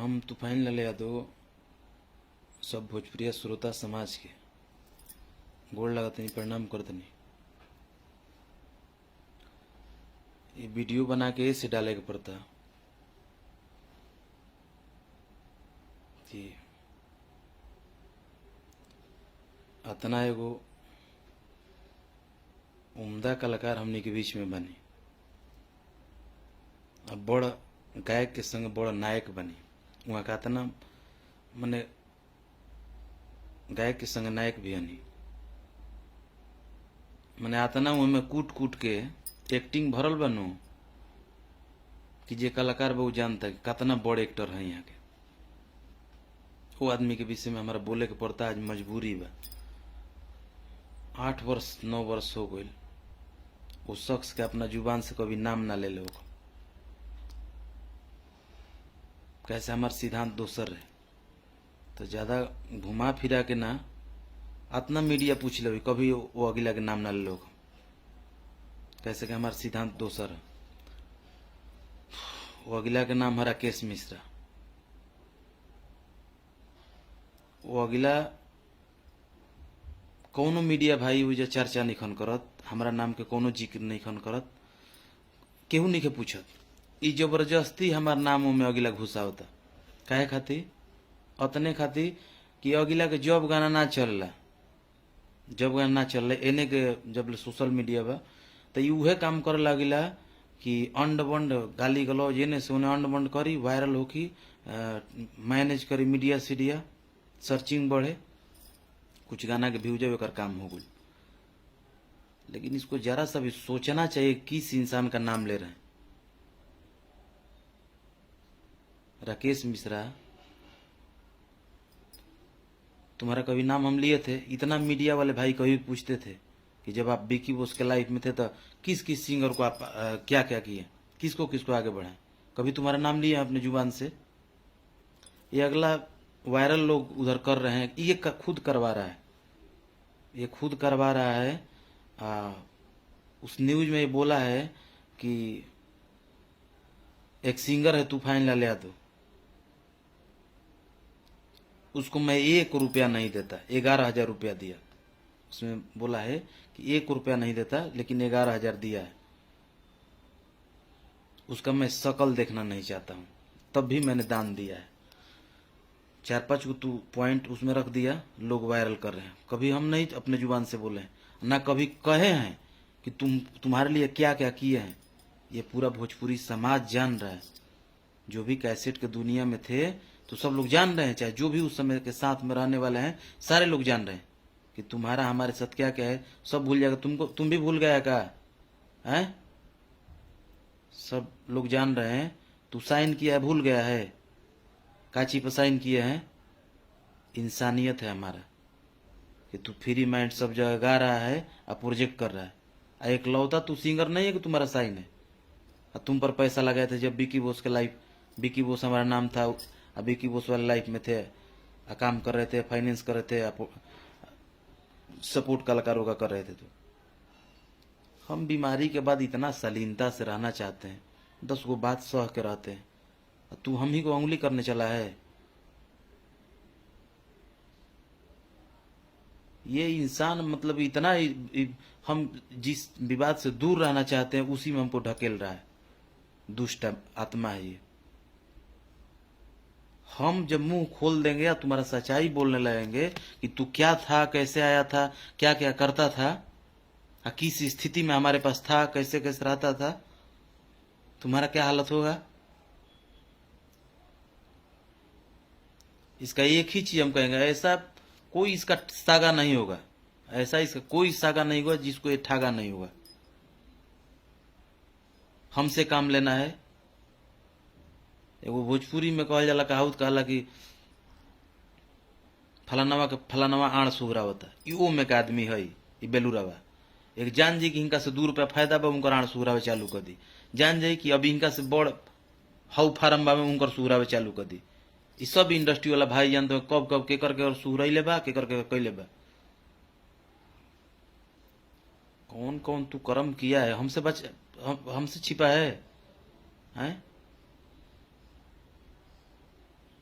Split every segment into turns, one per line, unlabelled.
हम तूफान लाल यादव सब भोजपुरिया श्रोता समाज के गोड़ लगतनी, प्रणाम करतनी। ये वीडियो बना के ऐसे डाले के पड़ता कि अतना एगो उम्दा कलाकार हमनी के बीच में बनी, अब बड़ गायक के संग बड़ नायक बनी। वहाँ का अतना मने गायक के संग नायक भी हनी, मने अतना उनमें कूट कूट के एक्टिंग भरल बनू कि जे कलाकार बहु जानता कि कितना बड़ एक्टर है यहाँ के। वो आदमी के विषय में हमारा बोले के पड़ता, आज मजबूरी बा। 8 वर्ष 9 वर्ष हो गए उस शख्स के अपना जुबान से कभी नाम ना ले लो। कैसे हमार सिद्धांत दोसर है, तो ज्यादा घुमा फिरा के ना अतना मीडिया पूछ लो, कभी वो अगला के नाम ना ले लो। कैसे कि हमार सिद्धांत दोसर है। वो अगला के नाम है राकेश मिश्रा। वो अगला कोनो मीडिया भाई हुई चर्चा नहीं खन करत, हमारा नाम के कोनो जिक्र नहीं खन करत, केहू नहीं के पूछत। ई जबरदस्ती हमार नाम में अगला घुसा होता। काहे खातिर? अतने खातिर कि अगला के जब गाना ना चलला, जब गाना ना चल एने के जब सोशल मीडिया बा तो उहे काम करे लगिला कि अंड बंड गाली गलौज एने से उन्हें अंड बंड करी, वायरल होकी, मैनेज करी, मीडिया सीडिया सर्चिंग बढ़े, कुछ गाना के व्यूज एकर काम हो गई। लेकिन इसको जरा सा भी सोचना चाहिए किस इंसान का नाम ले रहे हैं। राकेश मिश्रा, तुम्हारा कभी नाम हम लिए थे? इतना मीडिया वाले भाई कभी पूछते थे कि जब आप विकी बोस के लाइफ में थे तो किस किस सिंगर को आप क्या क्या किए, किसको किसको आगे बढ़ाए? कभी तुम्हारा नाम लिया अपने जुबान से? ये अगला वायरल लोग उधर कर रहे हैं, ये खुद करवा रहा है, ये खुद करवा रहा है। उस न्यूज में ये बोला है कि एक सिंगर है तूफान लाल यादव, उसको मैं 1 रुपया नहीं देता, 11,000 रुपया दिया। उसमें बोला है कि 1 रुपया नहीं देता लेकिन 11,000 दिया है। उसका मैं शकल देखना नहीं चाहता हूं, तब भी मैंने दान दिया है। 4-5 को तू पॉइंट उसमें रख दिया, लोग वायरल कर रहे हैं। कभी हम नहीं अपने जुबान से बोले हैं, ना कभी कहे हैं कि तुम्हारे लिए क्या क्या किए हैं। ये पूरा भोजपुरी समाज जान रहा है। जो भी कैसेट के दुनिया में थे तो सब लोग जान रहे हैं, चाहे जो भी उस समय के साथ में रहने वाले हैं सारे लोग जान रहे हैं कि तुम्हारा हमारे साथ क्या क्या है। सब भूल जाएगा, तुम भी भूल गया का है? सब लोग जान रहे हैं। तू साइन किया है, भूल गया है? काची पर साइन किए हैं? इंसानियत है हमारा कि तू फ्री माइंड सब जगह गा रहा है और प्रोजेक्ट कर रहा है। एक लौता तू सिंगर नहीं है कि तुम्हारा साइन है। और तुम पर पैसा लगाए थे जब विकी बोस के लाइफ, विकी बोस हमारा नाम था, अभी की बोस वाले लाइफ में थे, काम कर रहे थे, फाइनेंस कर रहे थे, सपोर्ट कलाकारों का कर रहे थे। तो हम बीमारी के बाद इतना शालीनता से रहना चाहते हैं, 10 गो बात सह के रहते हैं, तू हम ही को उंगली करने चला है। ये इंसान मतलब इतना हम जिस विवाद से दूर रहना चाहते हैं उसी में हमको ढकेल रहा है। दुष्ट आत्मा है ये। हम जब मुंह खोल देंगे या तुम्हारा सच्चाई बोलने लगेंगे कि तू क्या था, कैसे आया था, क्या क्या करता था, किस स्थिति में हमारे पास था, कैसे कैसे रहता था, तुम्हारा क्या हालत होगा? इसका एक ही चीज हम कहेंगे, ऐसा कोई इसका सागा नहीं होगा, ऐसा इसका कोई सागा नहीं होगा जिसको ये ठागा नहीं होगा। हमसे काम लेना है। एगो भोजपुरी में कहल जाला, कहावत कहला कि फलानवा आण सुहरावता, यो में का आदमी है ई बेलूरावा। एक जान जी कि इनका से 2 रुपया फायदा बा, उनकर आण सुहरावे चालू कर दी। जान जाई कि अभी इनका से बड़ हाउ फार्म बा में उनकर सुहरावे चालू कर दी। ई सब इंडस्ट्री वाला भाई जानते हैं कब कब के करके और सुहरैले बा, के करके कैले बा। कौन कौन तू कर्म किया है, हमसे छिपा है?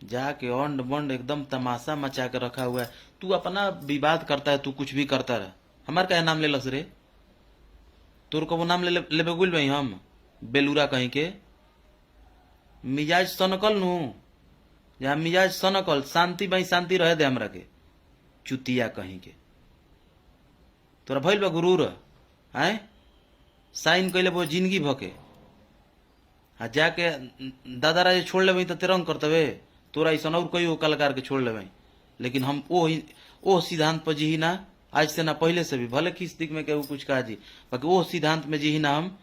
जाके अंड बंड एकदम तमाशा मचा के रखा हुआ है। तू अपना विवाद करता है, तू कुछ भी करता रह, हमार क्या नाम ले लस रे? तोर को वो नाम लेबे गुल भाई हम बेलूरा कहीं के मिजाज सनकल नु, जहाँ मिजाज सनकल शांति भाई शांति रहे दे हमरा के, चुतिया कहीं के। तोरा भइल बा गुरूर आए साइन कैले वो जिंदगी भके आ जाके दादा राजे छोड़ ले तो तेरंग करतवे तोरा ऐसा और कोई कलाकार के छोड़ ले। लेकिन हम ओ सिद्धांत पर जी ना, आज से ना पहले से भी, भले किस दिक में केहू कुछ कहा जी, बाकी वो सिद्धांत में जी ना हम।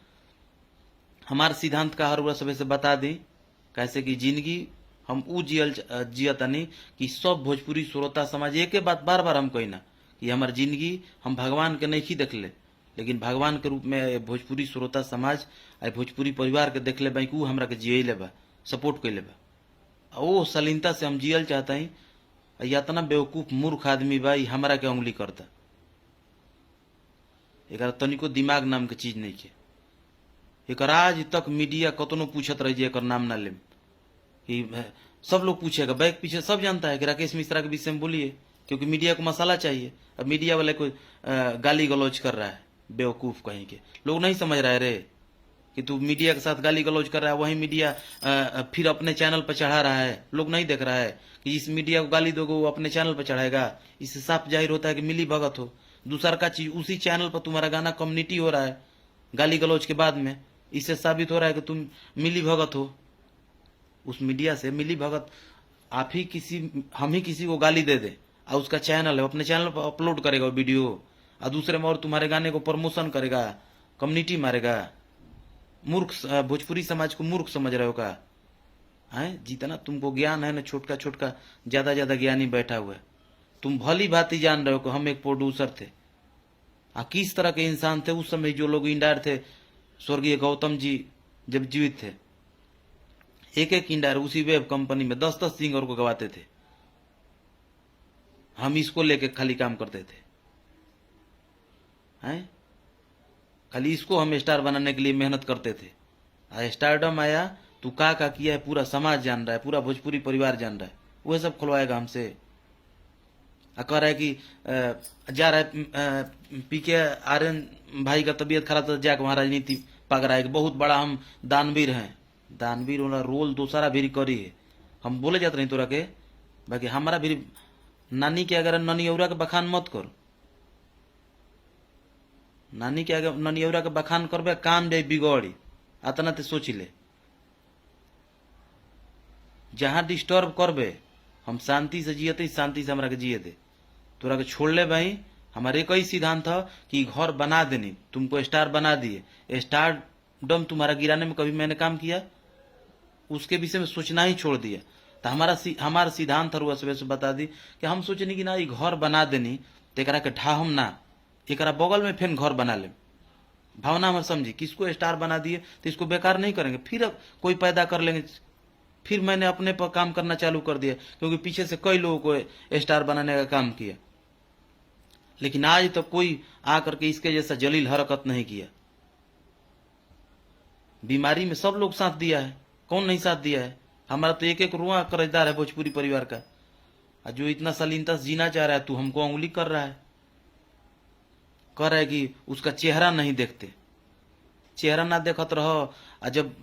हमार सिद्धांत का हर बार सबे से बता दी कैसे कि जिंदगी हम ऊ जियतनी कि सब भोजपुरी श्रोता समाज एक बात बार बार हम कही ना कि हमार जिंदगी हम भगवान के नहीं देखले, लेकिन भगवान के रूप में भोजपुरी श्रोता समाज आ भोजपुरी परिवार के देखले बा कि ऊ हमरा के जिये ले बा, सपोर्ट कैले बा। ओ सलीनता से हम जियल चाहता ही। यातना बेवकूफ मूर्ख आदमी बा हमरा के उंगली करता, एक तनिको दिमाग नाम के चीज नहीं के। एक आज तक मीडिया कतनो पूछत रही एक नाम ना ले कि सब लोग पूछेगा, बैक पीछे सब जानता है कि राकेश मिश्रा के विषय में बोलिए, क्योंकि मीडिया को मसाला चाहिए। अब मीडिया वाले को गाली गलौज कर रहा है, बेवकूफ कहीं के लोग नहीं समझ रहा है रे कि तू मीडिया के साथ गाली गलौज कर रहा है, वही मीडिया फिर अपने चैनल पर चढ़ा रहा है। लोग नहीं देख रहा है कि इस मीडिया को गाली दोगे वो अपने चैनल पर चढ़ाएगा। इससे साफ जाहिर होता है कि मिली भगत हो। दूसरा का चीज उसी चैनल पर तुम्हारा गाना कम्युनिटी हो रहा है गाली गलौज के बाद में, इससे साबित हो रहा है कि तुम मिली भगत हो। उस मीडिया से मिली भगत आप ही हम ही किसी को गाली दे दे और उसका चैनल है, अपने चैनल पर अपलोड करेगा वो वीडियो और दूसरे में और तुम्हारे गाने को प्रमोशन करेगा, कम्युनिटी मारेगा। मूर्ख भोजपुरी समाज को मूर्ख समझ रहे हो का है? जितना तुमको ज्ञान है ना, छोटका छोटका ज्यादा ज्यादा ज्ञानी बैठा हुआ है। तुम भली भांति जान रहे हो कि हम एक प्रोड्यूसर थे, किस तरह के इंसान थे उस समय जो लोग इंडायर थे। स्वर्गीय गौतम जी जब जीवित थे, एक एक इंडायर उसी वेब कंपनी में 10-10 सिंगर को गवाते थे। हम इसको लेके खाली काम करते थे, हैं? खाली इसको हम स्टार बनाने के लिए मेहनत करते थे। स्टारडम आया तू का किया है पूरा समाज जान रहा है, पूरा भोजपुरी परिवार जान रहा है, वह सब खुलवाएगा हमसे। कह रहा है कि जा रहा है पीके आर्यन भाई का तबीयत खराब था, जाके वहां राजनीति पक रहा है कि बहुत बड़ा हम दानवीर हैं। दानवीर वाला रोल दूसरा भी करी है, हम बोले जाते नहीं तोरा के, बाकी हमारा भी नानी के अगर ननियौरा के बखान मत कर, नानी के अगर ननियौरा के बखान करबे काम जाए बिगड़ी, अतना ते सोच ले। जहां डिस्टर्ब करबे हम शांति से जियते, शांति से हमरा के जिये दे। तोरा के छोड़ ले भाई। हमारे एक ही सिद्धांत था कि घर बना देनी, तुमको स्टार बना दिए, स्टार डम तुम्हारा गिराने में कभी मैंने काम किया, उसके विषय में सोचना ही छोड़ दिया। तो हमारा सिद्धांत हरुआ से बता दी कि हम सोचनी कि ना ये घर बना देनी तो एकरा के ढाहम ना, एकरा बगल में फिर घर बना ले। भावना में समझी, किसको स्टार बना दिए तो इसको बेकार नहीं करेंगे, फिर कोई पैदा कर लेंगे। फिर मैंने अपने पर काम करना चालू कर दिया, क्योंकि पीछे से कई लोगों को स्टार बनाने का काम किया, लेकिन आज तक कोई आकर के इसके जैसा जलील हरकत नहीं किया। बीमारी में सब लोग साथ दिया है, कौन नहीं साथ दिया है? हमारा तो एक एक रुआ कर्जदार है भोजपुरी परिवार का। जो इतना शालीनता से जीना चाह रहा है, तू हमको उंगली कर रहा है, कह रहा है कि उसका चेहरा नहीं देखते। चेहरा ना देखत रहो, जब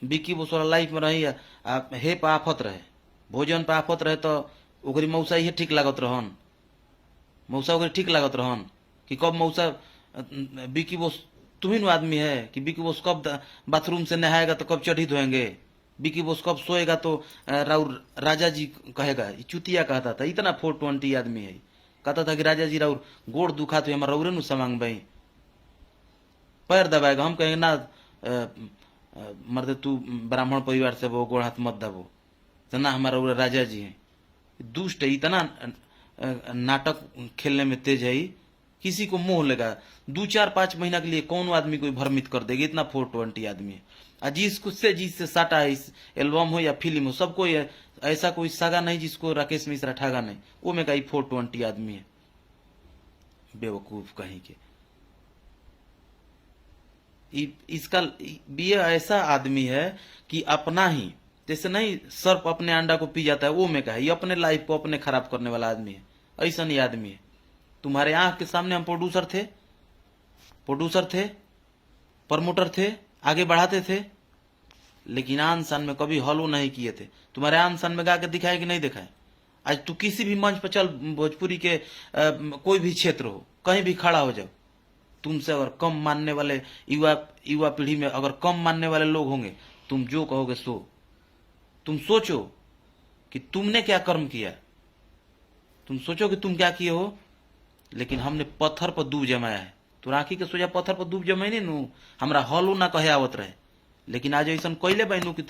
बिक्की बोसोला लाइफ में रही हे पे आफत रहे, भोजन पे आफत रहे, तो ओकरी मौसा ही ठीक लागत रहन, मौसा ओकरी ठीक लागत रहन कि कब मौसा बिक्की बोस तुम ही आदमी है कि बिक्की बोस कब बाथरूम से नहाएगा तो कब चढ़ी धोएंगे, बिक्की बोस कब सोएगा तो राउर राजा जी कहेगा। चुतिया कहता था, इतना 420 आदमी है, कहता था कि राजा जी राउर गोड़ दुखा तो हमारा रौरे नु समांग भाई पैर दबाएगा। हम कहेंगे ना मर्द तू ब्राह्मण परिवार से वो गोड़ हाथ मत दबो, तो ना हमारा रौरे राजा जी है। दुष्ट है, इतना नाटक खेलने में तेज है, किसी को मोह लगा 2-4-5 महीना के लिए कौन आदमी को भ्रमित कर देगा, इतना 420 आदमी है। जिससे साटा है, इस एल्बम हो या फिल्म हो, सबको ऐसा कोई सगा नहीं जिसको राकेश मिश्रा ठगा नहीं, वो में कहीं 420 आदमी है, बेवकूफ कहीं के। इसका ये ऐसा आदमी है कि अपना ही जैसे नहीं सर्प अपने अंडा को पी जाता है, वो में का है, ये अपने लाइफ को अपने खराब करने वाला आदमी है, ऐसा नहीं आदमी है। तुम्हारे आंख के सामने हम प्रोड्यूसर थे, प्रमोटर थे, आगे बढ़ाते थे, लेकिन आन शान में कभी हॉलो नहीं किए थे। तुम्हारे आन शान में गा के दिखाए कि नहीं दिखाए? आज तू किसी भी मंच पर चल, भोजपुरी के कोई भी क्षेत्र हो, कहीं भी खड़ा हो जाओ, तुमसे अगर कम मानने वाले युवा पीढ़ी में अगर कम मानने वाले लोग होंगे, तुम जो कहोगे सो। तुम सोचो कि तुमने क्या कर्म किया, तुम सोचो कि तुम क्या किए हो। लेकिन हमने पत्थर पर दूब जमाया है। तो राखी के सोचा पत्थर पर दूब जमैनी नु, हमरा हॉलो ना कहे आवत रहे। लेकिन आज ऐसा कैले बहनू कि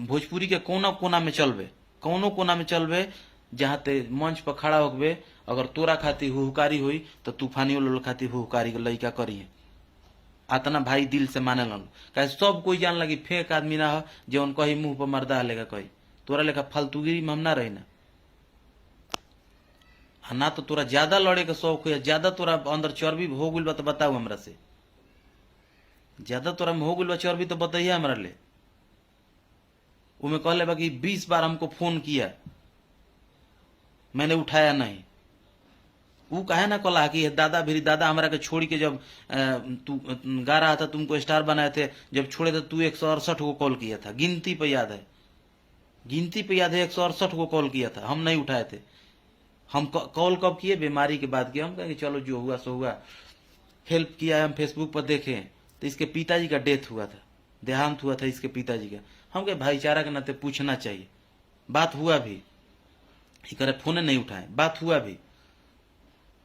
भोजपुरी के कोना कोना में चलबे, कौनो कोना में चलबे, जहाँ ते मंच पर खड़ा होबे, अगर तोरा खाती हुहुकारी हुई तो तूफानी लोल खाती हुहुकारी लइका करिए। आतना भाई दिल से माने लन, कहे सब कोई जान लगी फेक आदमी ना हो जौन कही मुंह पर मर्दा लेगा कही। तोरा लेखा फालतूगिरी में हम ना रही ना तो तोरा ज्यादा लड़े के शौक है, ज्यादा तोरा अंदर चर्बी हो गइल बा तो बताऊ हमरा से। ज्यादा तोरा में हो गइल बा चर्बी तो बताइए हमरा ले। उमे कहले बा कि 20 बार हमको फोन किया, मैंने उठाया नहीं। वो कहे ना कला कि दादा भी दादा हमरा के छोड़ के जब तू गा रहा था, तुमको स्टार बनाए थे, जब छोड़े थे तू 168 को कॉल किया था। गिनती पे याद है, 168 को कॉल किया था, हम नहीं उठाए थे। हम कॉल कब किए? बीमारी के बाद किया। हम कहेंगे चलो जो हुआ सो हुआ, हेल्प किया है। हम फेसबुक पर देखें तो इसके पिताजी का डेथ हुआ था, देहांत हुआ था इसके पिताजी का। हम कहे भाईचारा के नाते पूछना चाहिए। बात हुआ भी, करे फोन नहीं उठाए, बात हुआ भी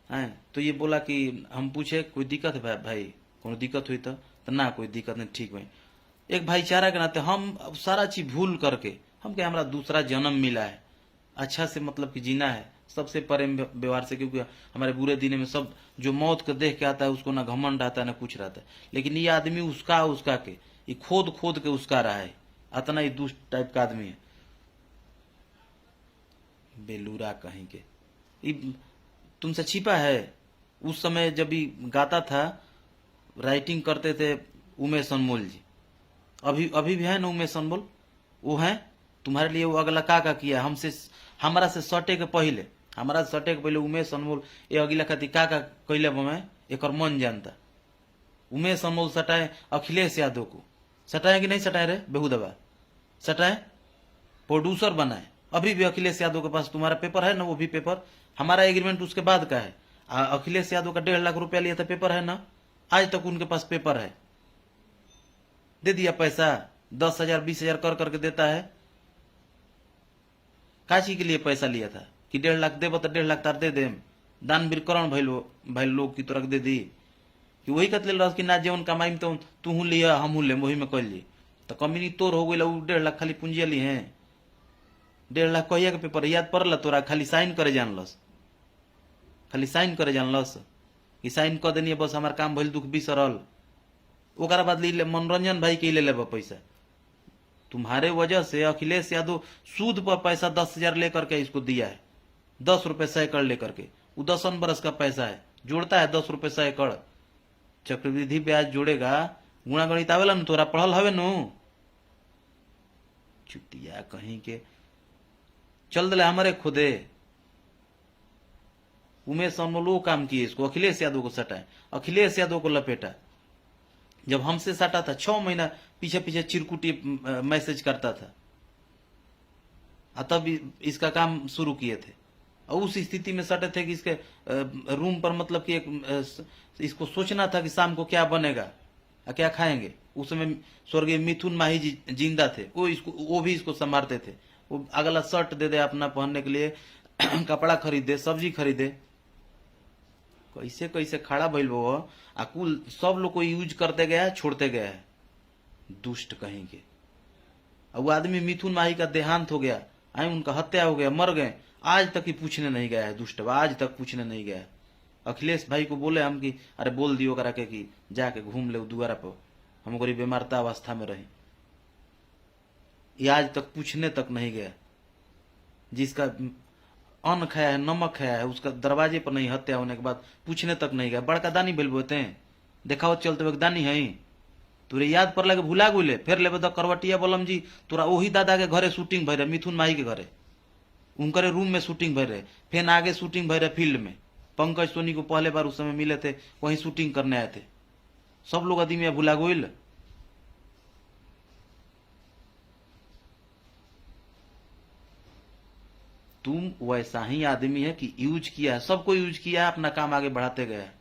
है। तो ये बोला कि हम पूछे कोई दिक्कत है भाई, कोई दिक्कत हुई तो ना कोई दिक्कत नहीं, ठीक भाई। एक भाईचारा के नाते हम सारा चीज भूल करके हम कहे हमारा दूसरा जन्म मिला है, अच्छा से मतलब कि जीना है, सबसे प्रेम व्यवहार से। क्योंकि हमारे बुरे दिन में सब जो मौत को देख के आता है उसको ना घमंड आता है ना कुछ रहता है। लेकिन ये आदमी उसका के ये खोद खोद के उसका रहा है, अतना ही दुष्ट टाइप का आदमी है, बेलूरा कहीं के। ये तुमसे छिपा है। उस समय जब भी गाता था, राइटिंग करते थे उमेश अनमोल जी, अभी भी है ना उमेश अनमोल, वो है तुम्हारे लिए। वो अगला का किया हमसे, हमारा से सटे के पहले, हमारा से सटे के पहले उमेश अनमोल ये अगला खाती का कैले में एक मन जानता। उमेश अनमोल सटाए अखिलेश यादव को, सटाए कि नहीं सटाए रे बेहुदबा, सटाए, प्रोड्यूसर बनाए। अभी भी अखिलेश यादव के पास तुम्हारा पेपर है ना, वो भी पेपर हमारा एग्रीमेंट उसके बाद का है। अखिलेश यादव का 1.5 लाख रुपया लिया था, पेपर है ना, आज तक उनके पास पेपर है। दे दिया पैसा, 10,000 20,000 कर करके देता है। काची के लिए पैसा लिया था कि 1.5 लाख देव तो 1.5 लाख तार दे देम, दानवीर करण भाई लोग की तोरक दे दी कि वही कत ले कि ना जेवन कमाई तो तू लिया हम ले वही में कल ली। तो कमीनी तोर हो गई, 1.5 लाख खाली पूंजी ली है। 1.5 लाख कहिया के पेपर याद पड़ल तोरा, खाली साइन करे जानलस, खाली साइन करे जानलस कि साइन कर देनी बस हमार काम भइल, दुख बिसरल। ओकरा बाद ले मनोरंजन भाई के ले लेबा पैसा। तुम्हारे वजह से अखिलेश यादव सूद पर पैसा 10,000 लेकर के इसको दिया है, 10 रुपए सैकड़ लेकर के। वो 10 बरस का पैसा है, जोड़ता है 10 रुपए सैकड़। चक्रवृद्धि ब्याज जोड़ेगा, गुणा गणित आवेला न, तोरा पढ़ल हवे नु, चुतिया कहीं के। चल दिले हमारे खुदे। उमेश अनमोल काम किए, इसको अखिलेश यादव को सटाए, अखिलेश यादव को लपेटा। जब हमसे सटा था 6 महीना पीछे पीछे चिरकुटी मैसेज करता था, तब इसका काम शुरू किए थे। और उस स्थिति में सटे थे कि इसके रूम पर मतलब कि इसको सोचना था कि शाम को क्या बनेगा, क्या खाएंगे। उस समय स्वर्गीय मिथुन माही जी जिंदा थे, वो भी इसको संभालते थे। वो अगला शर्ट दे दे अपना पहनने के लिए, कपड़ा खरीदे, सब्जी खरीदे। कैसे कैसे खड़ा भइल वो, कुल सब लोग को यूज करते गया, छोड़ते गया है, दुष्ट कहीं के। अब वो आदमी मिथुन माही का देहांत हो गया, उनका हत्या हो गया, मर गए, आज तक ही पूछने नहीं गया है दुष्ट, आज तक पूछने नहीं गया है। अखिलेश भाई को बोले हम कि अरे बोल दियो करा के कि जाके घूम ले दुआरा पर, हम गरीब बीमारता अवस्था में रही। ये आज तक पूछने तक नहीं गया। जिसका अन्न खाया है, नमक खाया है, उसका दरवाजे पर नहीं, हत्या होने के बाद पूछने तक नहीं गया। बड़का दानी बिल बोलते हैं, देखा हो चलते वक्त दानी है। तोरे याद पड़ला के भुला गुले फिर लेबे तो करवटिया बलम जी तोरा वही दादा के घरे शूटिंग भई रहे, मिथुन माही के घरे, उनकरे रूम में शूटिंग भई रहे, फिर आगे शूटिंग भई रहे फील्ड में। पंकज सोनी को पहले बार उस समय मिले थे, वहीं शूटिंग करने आए थे। सब लोग आदमी भुला गोइल। तुम वैसा ही आदमी है कि यूज किया है, सबको यूज किया है, अपना काम आगे बढ़ाते गया है,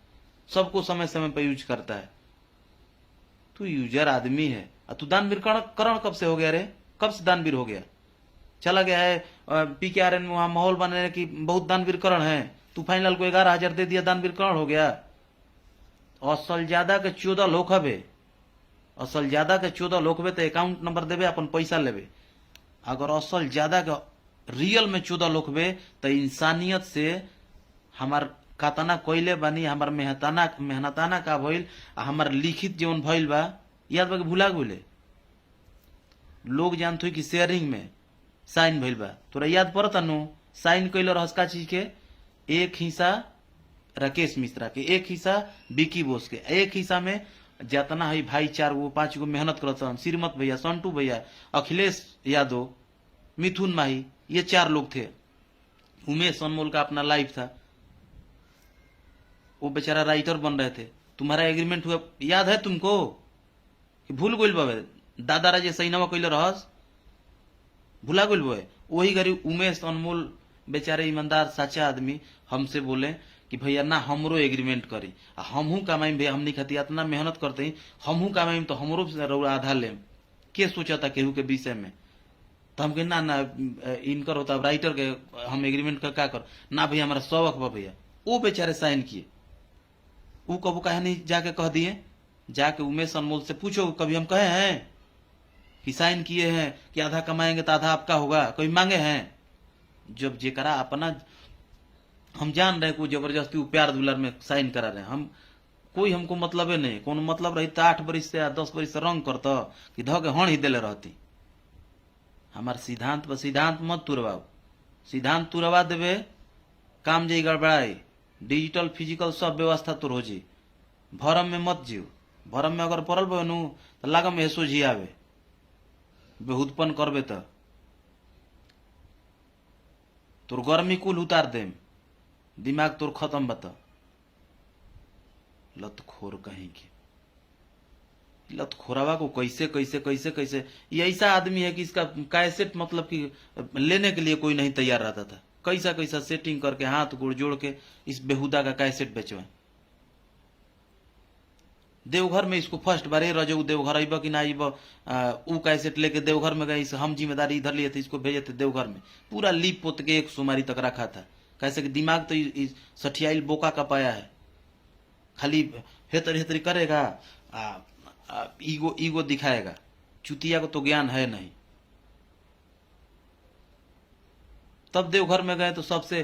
सबको समय समय पर यूज करता है। तू यूजर आदमी है। तू दानवीर करण कब से हो गया रे? कब से दानवीर हो गया? चला गया है PKRN में, वहां माहौल बनाने की बहुत दानवीर करण है। तू फाइनल को 11,000 दे दिया, दानवीर करण हो गया। असल ज्यादा के 14 लोग हबे, असल ज्यादा के 14 लोग हबे तो अकाउंट नंबर देवे, अपन पैसा लेवे। अगर असल ज्यादा के रियल में 14 लोग हबे तो इंसानियत से हमार कातना कोयले बानी, हमार मेहनताना का भइल, हमार लिखित जीवन भइल बा, याद बा कि भुला गइले। लोग जानत हो कि शेयरिंग में साइन भइल बा, तोरा याद पड़ता नु? साइन कइल रहस का चीज के? एक हिस्सा राकेश मिश्रा के, एक हिस्सा विकी बोस के, एक हिस्सा में जितना है भाई 4 गो 5 गो मेहनत करत हन, श्रीमत भैया, संटू भैया, अखिलेश यादव, मिथुन माही, ये 4 लोग थे। उमेश अनमोल का अपना लाइफ था, वो बेचारा राइटर बन रहे थे। तुम्हारा एग्रीमेंट हुआ, याद है तुमको कि भूल गइल बाबे? दादा राजे सैनवा कइले रहस, भुला गइल बे? वही गरीब उमेश अनमोल बेचारे ईमानदार सच्चा आदमी हमसे बोले कि भैया ना हमरो एग्रीमेंट करी, हमहू कमाई भैया, हमनी खातिर इतना मेहनत करते ही, हमहू कमाई तो हमरो आधा लेम। के सोचता केहू के विषय में? तो हम कहे ना इनकर होता राइटर के, हम एग्रीमेंट का क्या कर ना भैया, हमारा शौक बा भैया। वो बेचारे साइन किए। वो कबू कहे नहीं जाके कह दिए? जाके उमेश अनमोल से पूछो, कभी हम कहे हैं कि साइन किए हैं कि आधा कमाएंगे तो आधा आपका होगा? कोई मांगे हैं? जब जेकरा अपना हम जान रहे को जबरदस्ती प्यार दुलार में साइन करा रहे, हम कोई हमको मतलब है नहीं। कौन मतलब रही तो 8 बरिस से 10 बरिस से रंग करता कि ध के हण ही दिले रहती। हमार सिद्धांत पर सिद्धांत मत तुरवाओ, सिद्धांत तुरवा देवे काम जे गड़बड़ाई, डिजिटल फिजिकल सब व्यवस्था तुर हो जी। भरम में मत जीव, भरम में अगर पड़ल बनू तो लागम ऐसो जी आवे, बेहुदपन करबे तो तोर गर्मी कुल उतार देम, दिमाग तोर खत्म बता। लतखोर कहीं की लतखोरावा को कैसे कैसे कैसे कैसे, ये ऐसा आदमी है कि इसका कैसेट मतलब कि लेने के लिए कोई नहीं तैयार रहता था। कैसा कैसा सेटिंग करके हाथ गोड़ जोड़ के इस बेहुदा का कैसेट बेचवाए। देवघर में इसको फर्स्ट बार रजऊ देवघर आइब कि ना आइब, ऊ कैसेट लेके देवघर में गए, हम जिम्मेदारी इधर लिए थे, इसको भेजे थे देवघर में, पूरा लीप पोत के 1 सोमवारी तक रखा था। कैसे कि दिमाग तो सठियाइल बोका का पाया है, खाली हेतरी हेतरी करेगा, ईगो ईगो दिखाएगा। चुतिया को तो ज्ञान है नहीं। तब देवघर में गए तो सबसे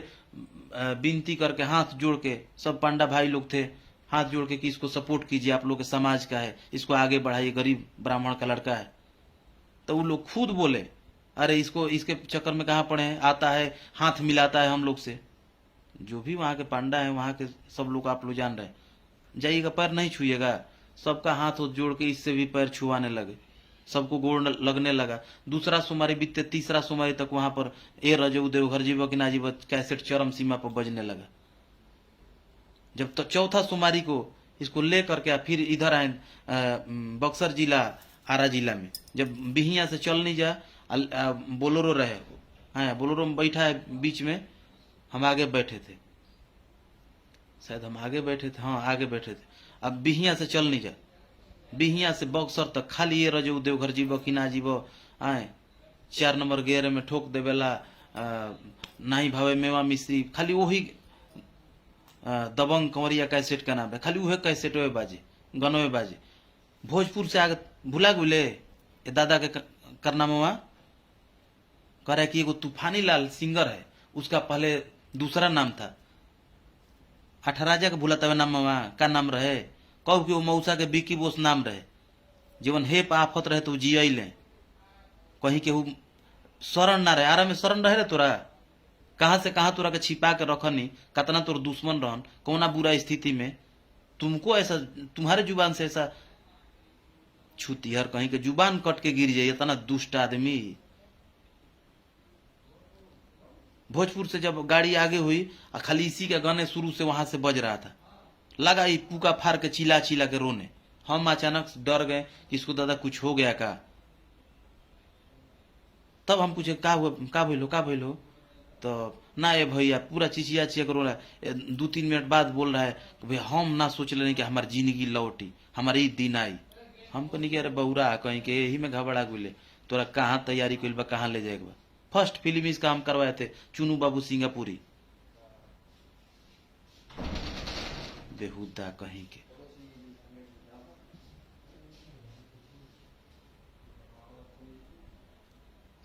विनती करके हाथ जोड़ के, सब पांडा भाई लोग थे, हाथ जोड़ के कि इसको सपोर्ट कीजिए, आप लोग के समाज का है, इसको आगे बढ़ाइए, गरीब ब्राह्मण का लड़का है। तो वो लोग खुद बोले अरे इसको इसके चक्कर में कहाँ पड़े हैं, आता है हाथ मिलाता है हम लोग से। जो भी वहां के पांडा है, वहां के सब लोग आप लोग जान रहे हैं, जाइएगा पैर नहीं छुइएगा, सबका हाथ जोड़ के इससे भी पैर छुआने लगे, सबको गोड़ लगने लगा। दूसरा सोमवारी बीतते तीसरा सोमवारी तक वहां पर ए रजऊ देवघर जीव कि ना जीव कैसेट चरम सीमा पर बजने लगा। जब तो चौथा सोमवारी को इसको ले करके फिर इधर आए बक्सर जिला आरा जिला में, जब बिहिया से चल नहीं जा, बोलोरो रहे, हाँ बोलोरो में बैठा है बीच में, हम आगे बैठे थे, शायद हम आगे बैठे थे, हाँ आगे बैठे थे। अब बिहिया से चल नहीं जा, बिहिया से बक्सर तक खाली ये रजऊ देवघर जीव कि ना जीव, आए 4 नंबर गेर में ठोक देवेला, नहीं भावे मेवा मिश्री, खाली वही दबंग कंवरिया कैसेट का नाम है, खाली वह कैसेट वे बाजे, गनवे बाजे। भोजपुर से आगे भुला गुले दादा के करना में वहां करे कि एगो तूफानी लाल सिंगर है, उसका पहले दूसरा नाम था, अठराजा के भूला तवे नाम वहां का नाम रहे, कब कि वो मौसा के बिकी बोस नाम रहे, जीवन हेप आफत रहे तो जिये ले, कहीं के शरण ना रहे, आरा में शरण रहे रे तोरा, कहां से कहां तोरा के छिपा के रखनी, कतना तोर दुश्मन रहन, कौना बुरा स्थिति में तुमको ऐसा, तुम्हारे जुबान से ऐसा छुतिहर कहीं के जुबान कट के गिर जाए, इतना दुष्ट आदमी। भोजपुर से जब गाड़ी आगे हुई और खाली इसी के गाने शुरू से वहां से बज रहा था, लगा ही पूका फाड़ के चिल्ला चिल्ला के रोने। हम अचानक डर गए कि इसको दादा कुछ हो गया का। तब हम पूछे का हुआ, का भइलो। तो ना ये भैया पूरा चिचिया चिया के रो रहा है। 2-3 मिनट बाद बोल रहा है कि भाई हम ना सोच रहे कि हमारी जिंदगी लौटी, हमारी दिन आई। हम कहनी कि अरे बउरा कहीं के यही में घबरा गुले, तोरा कहाँ तैयारी कइल बा, कहाँ ले जाएगा। फर्स्ट फिल्म इसका हम करवाए थे, चुनू बाबू सिंगापुरी। बेहुदा कहीं के।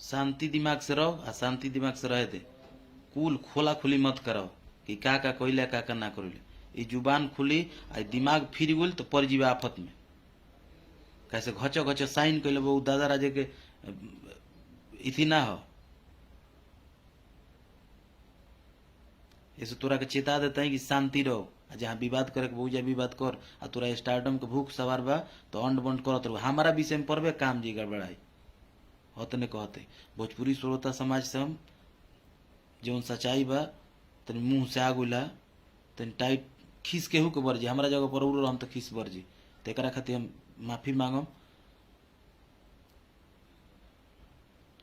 शांति दिमाग से रहो आ शांति दिमाग से रहे दे। कुल खोला खुली मत करो कि का कइले का ना कइले। ई जुबान खुली आ दिमाग फिर गुल तो पड़ जीवे आफत में। कैसे घचो घचो साइन कइले वो दादा राजे के इथी ना हो। ऐसे तोरा के चेता देता है कि शांति रहो, जहाँ विवाद करे बहुजा विवाद कर। आ तोरा स्टारडम के भूख सवार बा तो अंड बंड करत रहो। हमारा विषय में पढ़बे काम जी गड़बड़ाई होतने कहते। भोजपुरी श्रोता समाज से हम जौन सच्चाई बा तनी मुंह से आगुला तनी टाइट खीस केहू के बरजी। हमारा जगह पर उड़ हम तो खीस बरजी, तो एक खातिर हम माफी मांगम।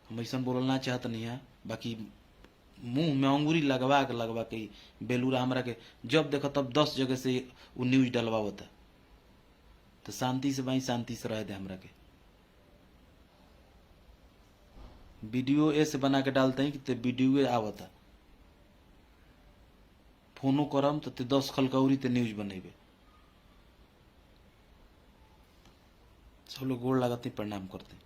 हम ऐसा बोलना चाहत नहीं है, बाकी मुंह में अंगूरी लगवा के बेलूरा हमरा के जब देखो तब 10 जगह से वो न्यूज डलवा होता। तो शांति से भाई शांति से रह दे। हमरा के वीडियो ऐसे बना के डालते हैं कि ते वीडियो आवता, फोनो करम तो ते 10 खलकौरी ते न्यूज बनेबे। सब लोग गोड़ लगाते प्रणाम करते।